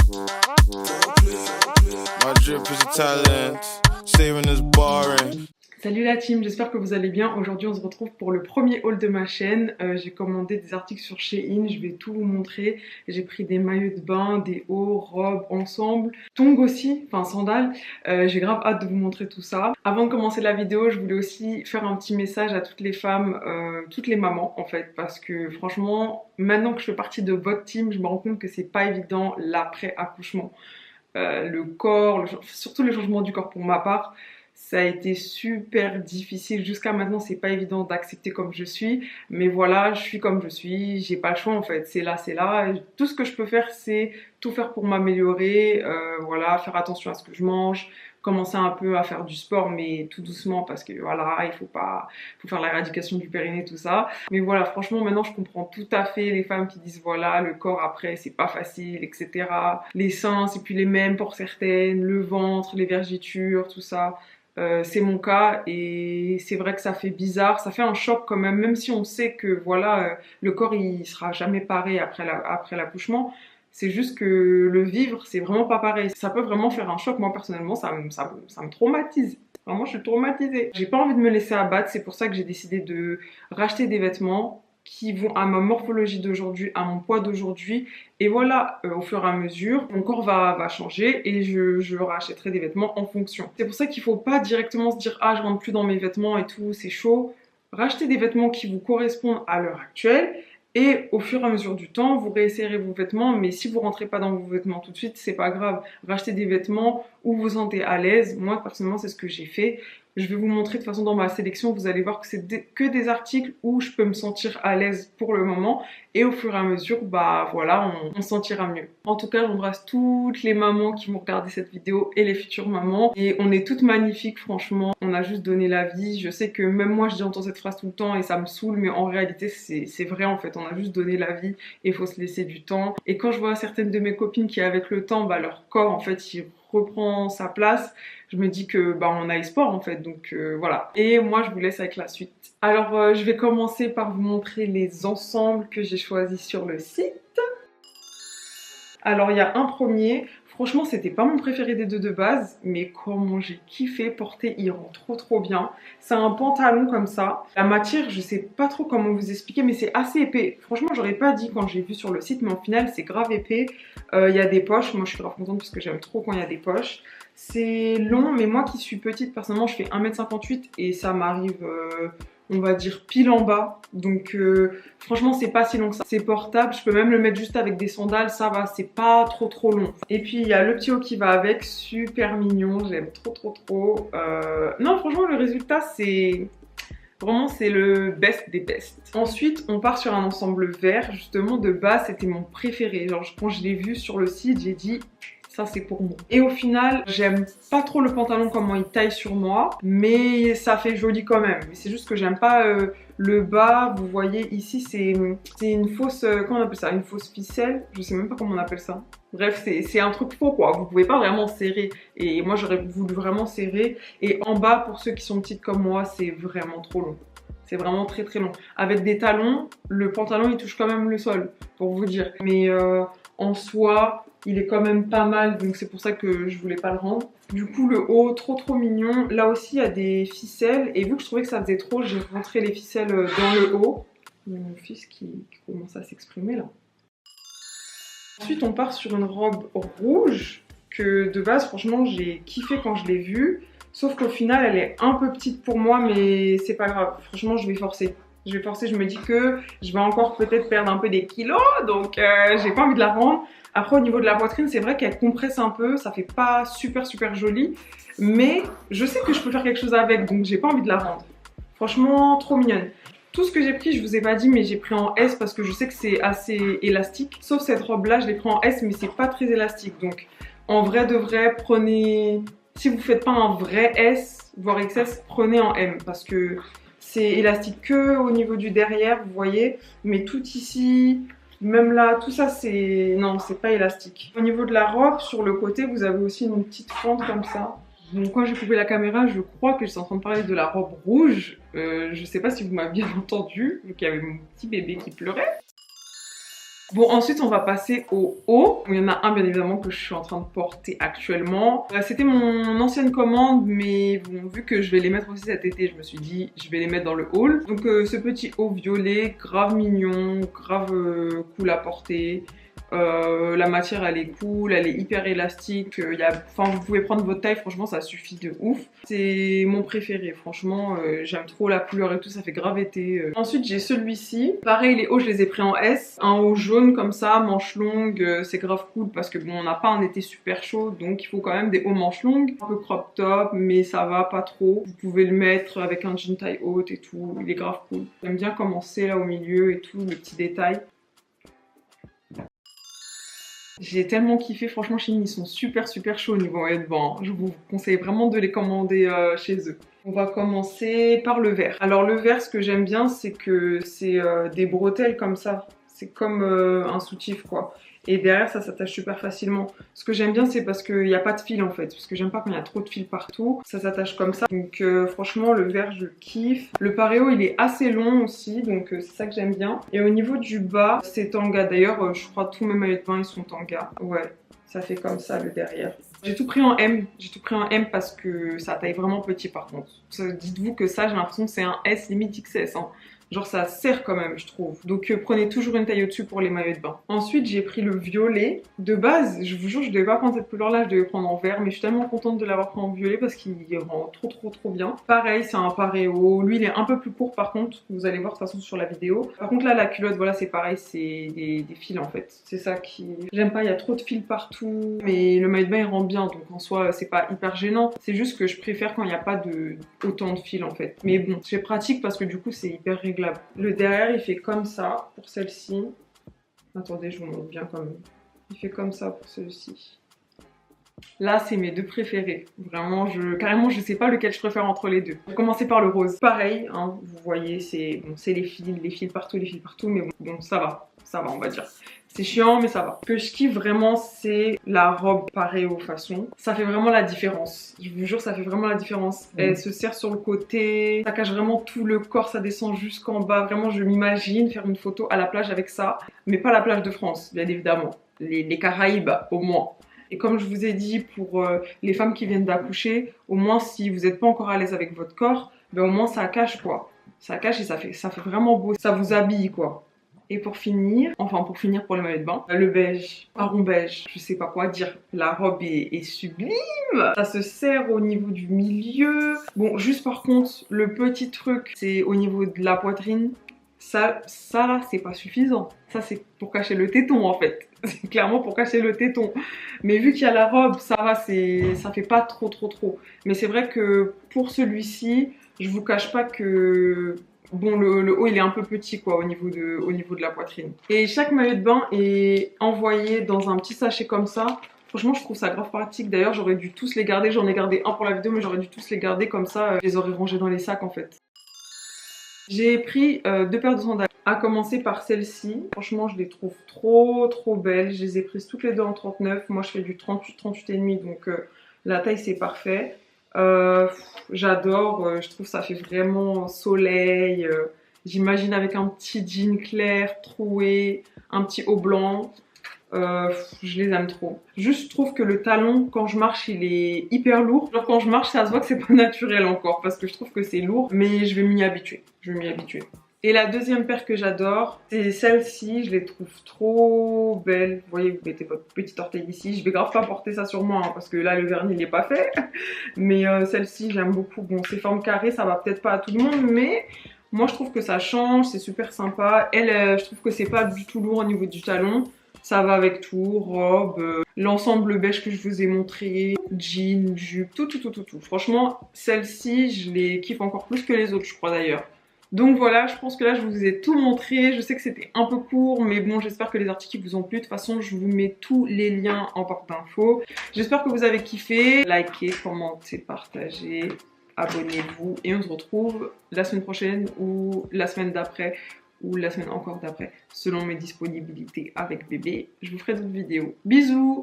My drip is a talent, saving is boring. Salut la team, j'espère que vous allez bien. Aujourd'hui on se retrouve pour le premier haul de ma chaîne. J'ai commandé des articles sur Shein, je vais tout vous montrer. J'ai pris des maillots de bain, des hauts, robes, ensemble, tongs aussi, enfin sandales. J'ai grave hâte de vous montrer tout ça. Avant de commencer la vidéo, je voulais aussi faire un petit message à toutes les femmes, toutes les mamans en fait, parce que franchement, maintenant que je fais partie de votre team, je me rends compte que c'est pas évident l'après-accouchement. Le corps, surtout le changement du corps pour ma part, ça a été super difficile. Jusqu'à maintenant, c'est pas évident d'accepter comme je suis. Mais voilà, je suis comme je suis. J'ai pas le choix en fait. C'est là, c'est là. Et tout ce que je peux faire, c'est tout faire pour m'améliorer. Voilà, faire attention à ce que je mange. Commencer un peu à faire du sport, mais tout doucement parce que voilà, il faut faire l'éradication du périnée, tout ça. Mais voilà, franchement, maintenant, je comprends tout à fait les femmes qui disent voilà, le corps après, c'est pas facile, etc. Les seins, c'est plus les mêmes pour certaines. Le ventre, les vergetures, tout ça. C'est mon cas et c'est vrai que ça fait bizarre, ça fait un choc quand même, même si on sait que voilà, le corps il sera jamais pareil après l'accouchement. C'est juste que le vivre, c'est vraiment pas pareil. Ça peut vraiment faire un choc. Moi personnellement, ça me traumatise. Vraiment, je suis traumatisée. J'ai pas envie de me laisser abattre, c'est pour ça que j'ai décidé de racheter des vêtements qui vont à ma morphologie d'aujourd'hui, à mon poids d'aujourd'hui. Et voilà, au fur et à mesure, mon corps va changer et je rachèterai des vêtements en fonction. C'est pour ça qu'il faut pas directement se dire « Ah, je rentre plus dans mes vêtements et tout, c'est chaud ». Rachetez des vêtements qui vous correspondent à l'heure actuelle. Et au fur et à mesure du temps, vous réessayerez vos vêtements, mais si vous rentrez pas dans vos vêtements tout de suite, c'est pas grave. Rachetez des vêtements où vous vous sentez à l'aise. Moi, personnellement, c'est ce que j'ai fait. Je vais vous montrer de toute façon dans ma sélection, vous allez voir que c'est que des articles où je peux me sentir à l'aise pour le moment. Et au fur et à mesure, bah voilà, on se sentira mieux. En tout cas, j'embrasse toutes les mamans qui vont regarder cette vidéo et les futures mamans. Et on est toutes magnifiques, franchement. On a juste donné la vie. Je sais que même moi, j'entends cette phrase tout le temps et ça me saoule, mais en réalité, c'est vrai en fait. On a juste donné la vie et il faut se laisser du temps. Et quand je vois certaines de mes copines qui, avec le temps, bah leur corps, en fait, il reprend sa place, je me dis que bah on a espoir en fait, donc voilà. Et moi je vous laisse avec la suite. Alors je vais commencer par vous montrer les ensembles que j'ai choisis sur le site. Alors il y a un premier, franchement c'était pas mon préféré des deux de base, mais comment j'ai kiffé porter, il rend trop bien. C'est un pantalon comme ça. La matière, je sais pas trop comment vous expliquer, mais c'est assez épais. Franchement j'aurais pas dit quand j'ai vu sur le site, mais au final c'est grave épais. Il y a des poches, moi je suis grave contente parce que j'aime trop quand il y a des poches. C'est long, mais moi qui suis petite, personnellement je fais 1m58 et ça m'arrive... on va dire pile en bas, donc franchement c'est pas si long que ça, c'est portable, je peux même le mettre juste avec des sandales, ça va, c'est pas trop long. Et puis il y a le petit haut qui va avec, super mignon, j'aime trop. Non franchement le résultat c'est... Vraiment, c'est le best des best. Ensuite, on part sur un ensemble vert. Justement, de base, c'était mon préféré. Genre, quand je l'ai vu sur le site, j'ai dit... ça c'est pour moi. Et au final, j'aime pas trop le pantalon comment il taille sur moi, mais ça fait joli quand même. Mais c'est juste que j'aime pas le bas. Vous voyez ici, c'est une fausse, comment on appelle ça? Une fausse ficelle. Je sais même pas comment on appelle ça. Bref, c'est un truc faux quoi. Vous pouvez pas vraiment serrer. Et moi j'aurais voulu vraiment serrer. Et en bas, pour ceux qui sont petites comme moi, c'est vraiment trop long. C'est vraiment très long. Avec des talons, le pantalon il touche quand même le sol, pour vous dire. Mais en soi, il est quand même pas mal, donc c'est pour ça que je voulais pas le rendre. Du coup, le haut, trop mignon. Là aussi, il y a des ficelles. Et vu que je trouvais que ça faisait trop, j'ai rentré les ficelles dans le haut. Mon fils qui commence à s'exprimer là. Ensuite, on part sur une robe rouge que de base, franchement, j'ai kiffé quand je l'ai vue. Sauf qu'au final, elle est un peu petite pour moi, mais c'est pas grave. Franchement, je vais forcer. Je me dis que je vais encore peut-être perdre un peu des kilos, donc j'ai pas envie de la rendre. Après, au niveau de la poitrine, c'est vrai qu'elle compresse un peu, ça fait pas super joli, mais je sais que je peux faire quelque chose avec, donc j'ai pas envie de la rendre. Franchement, trop mignonne. Tout ce que j'ai pris, je vous ai pas dit, mais j'ai pris en S parce que je sais que c'est assez élastique. Sauf cette robe-là, je l'ai pris en S, mais c'est pas très élastique. Donc, en vrai de vrai, prenez... Si vous faites pas un vrai S, voire XS, prenez en M parce que c'est élastique que au niveau du derrière, vous voyez. Mais tout ici, même là, tout ça, c'est... Non, c'est pas élastique. Au niveau de la robe, sur le côté, vous avez aussi une petite fente comme ça. Donc quand j'ai coupé la caméra, je crois que j'étais en train de parler de la robe rouge. Je sais pas si vous m'avez bien entendu, vu qu'il y avait mon petit bébé qui pleurait. Bon, ensuite, on va passer au haut. Il y en a un, bien évidemment, que je suis en train de porter actuellement. C'était mon ancienne commande, mais bon, vu que je vais les mettre aussi cet été, je me suis dit, je vais les mettre dans le haul. Donc, ce petit haut violet, grave mignon, grave cool à porter. La matière elle est cool, elle est hyper élastique, enfin, vous pouvez prendre votre taille, franchement ça suffit de ouf. C'est mon préféré, franchement j'aime trop la couleur et tout, ça fait grave été. Ensuite j'ai celui-ci, pareil les hauts je les ai pris en S, un haut jaune comme ça, manche longue, c'est grave cool parce que bon on n'a pas un été super chaud donc il faut quand même des hauts manches longues, un peu crop top mais ça va pas trop. Vous pouvez le mettre avec un jean taille haute et tout, il est grave cool. J'aime bien commencer là au milieu et tout, les petits détails. J'ai tellement kiffé, franchement Shein ils sont super chauds au niveau vêtements. Je vous conseille vraiment de les commander chez eux. On va commencer par le vert. Alors le vert, ce que j'aime bien, c'est que c'est des bretelles comme ça. C'est comme un soutif quoi. Et derrière ça s'attache super facilement. Ce que j'aime bien c'est parce qu'il n'y a pas de fil en fait. Parce que j'aime pas quand il y a trop de fil partout. Ça s'attache comme ça. Donc franchement le vert je kiffe. Le paréo il est assez long aussi. Donc c'est ça que j'aime bien. Et au niveau du bas c'est tanga. D'ailleurs je crois tous mes maillots de bain ils sont tanga. Ouais. Ça fait comme ça le derrière. J'ai tout pris en M. J'ai tout pris en M parce que ça taille vraiment petit par contre. Dites-vous que ça j'ai l'impression que c'est un S limite XS. Hein. Genre ça sert quand même je trouve. Donc prenez toujours une taille au-dessus pour les maillots de bain. Ensuite j'ai pris le violet. De base je vous jure je devais pas prendre cette couleur là, je devais prendre en vert. Mais je suis tellement contente de l'avoir pris en violet parce qu'il rend trop bien. Pareil c'est un paréo. Lui il est un peu plus court par contre. Vous allez voir de toute façon sur la vidéo. Par contre là la culotte voilà c'est pareil, c'est des fils en fait. C'est ça qui... J'aime pas, il y a trop de fils partout. Mais le maillot de bain il rend bien donc en soi c'est pas hyper gênant. C'est juste que je préfère quand il n'y a pas autant de fils en fait. Mais bon c'est pratique parce que du coup c'est hyper réglable. Le derrière il fait comme ça pour celle-ci. Attendez je vous montre bien quand même. Il fait comme ça pour celle-ci. Là c'est mes deux préférés. Vraiment carrément je sais pas lequel je préfère entre les deux. Je vais commencer par le rose. Pareil hein, vous voyez c'est bon, les fils partout mais bon ça va on va dire. C'est chiant mais ça va. Ce que je kiffe vraiment c'est la robe paréo façon. Ça fait vraiment la différence. Je vous jure ça fait vraiment la différence. Elle se serre sur le côté. Ça cache vraiment tout le corps. Ça descend jusqu'en bas. Vraiment je m'imagine faire une photo à la plage avec ça. Mais pas la plage de France bien évidemment. Les Caraïbes au moins. Et comme je vous ai dit pour les femmes qui viennent d'accoucher, au moins si vous n'êtes pas encore à l'aise avec votre corps, ben au moins ça cache quoi. Ça cache et ça fait vraiment beau. Ça vous habille quoi. Et pour finir pour les maillots de bain, le beige, marron beige, je sais pas quoi dire. La robe est sublime. Ça se serre au niveau du milieu. Bon, juste par contre, le petit truc, c'est au niveau de la poitrine. Ça là, c'est pas suffisant. Ça, c'est pour cacher le téton en fait. C'est clairement pour cacher le téton. Mais vu qu'il y a la robe, ça va, ça fait pas trop. Mais c'est vrai que pour celui-ci, je vous cache pas que... Bon, le haut, il est un peu petit, quoi, au niveau de la poitrine. Et chaque maillot de bain est envoyé dans un petit sachet comme ça. Franchement, je trouve ça grave pratique. D'ailleurs, j'aurais dû tous les garder. J'en ai gardé un pour la vidéo, mais j'aurais dû tous les garder comme ça. Je les aurais rangés dans les sacs, en fait. J'ai pris deux paires de sandales. À commencer par celle-ci. Franchement, je les trouve trop belles. Je les ai prises toutes les deux en 39. Moi, je fais du 38,5, donc la taille, c'est parfait. J'adore, je trouve ça fait vraiment soleil. J'imagine avec un petit jean clair, troué, un petit haut blanc. Je les aime trop. Juste, je trouve que le talon, quand je marche, il est hyper lourd. Genre, quand je marche, ça se voit que c'est pas naturel encore parce que je trouve que c'est lourd. Mais je vais m'y habituer. Et la deuxième paire que j'adore, c'est celle-ci. Je les trouve trop belles. Vous voyez, vous mettez votre petit orteil ici. Je vais grave pas porter ça sur moi hein, parce que là, le vernis, il n'est pas fait. Mais celle-ci, j'aime beaucoup. Bon, c'est forme carrée, ça va peut-être pas à tout le monde, mais moi, je trouve que ça change. C'est super sympa. Elle, je trouve que c'est pas du tout lourd au niveau du talon. Ça va avec tout, robe, l'ensemble beige que je vous ai montré, jean, jupe, tout. Franchement, celle-ci, je les kiffe encore plus que les autres, je crois d'ailleurs. Donc voilà, je pense que là je vous ai tout montré. Je sais que c'était un peu court, mais bon, j'espère que les articles vous ont plu. De toute façon, je vous mets tous les liens en barre d'infos. J'espère que vous avez kiffé. Likez, commentez, partagez, abonnez-vous. Et on se retrouve la semaine prochaine ou la semaine d'après ou la semaine encore d'après, selon mes disponibilités avec bébé. Je vous ferai d'autres vidéos. Bisous!